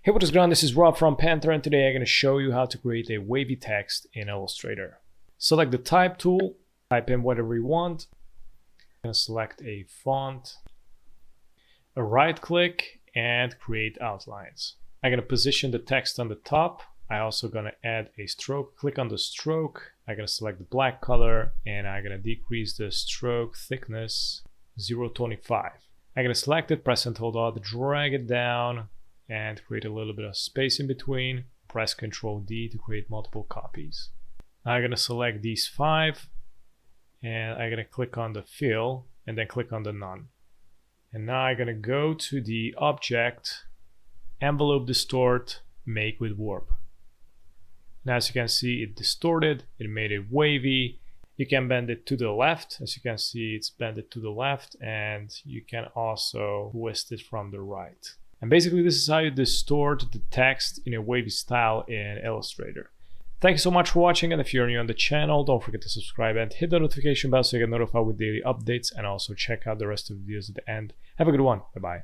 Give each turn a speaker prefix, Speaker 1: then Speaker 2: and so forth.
Speaker 1: Hey, what is going on? This is Rob from Panther, and today I'm going to show you how to create a wavy text in Illustrator. Select the type tool, type in whatever you want. I'm going to select a font, a right click, and create outlines. I'm going to position the text on the top. I'm also going to add a stroke. Click on the stroke. I'm going to select the black color, and I'm going to decrease the stroke thickness 0.25. I'm going to select it, press and hold Alt, drag it down, and create a little bit of space in between. Press Ctrl D to create multiple copies. I'm going to select these 5, and I'm going to click on the fill, and then click on the none. And now I'm going to go to the object, envelope distort, make with warp. Now as you can see, it distorted, it made it wavy. You can bend it to the left. As you can see, it's bended to the left, and you can also twist it from the right. And basically this is how you distort the text in a wavy style in Illustrator. Thank you so much for watching, and if you're new on the channel, don't forget to subscribe and hit the notification bell so you get notified with daily updates, and also check out the rest of the videos at the end. Have a good one. Bye-bye.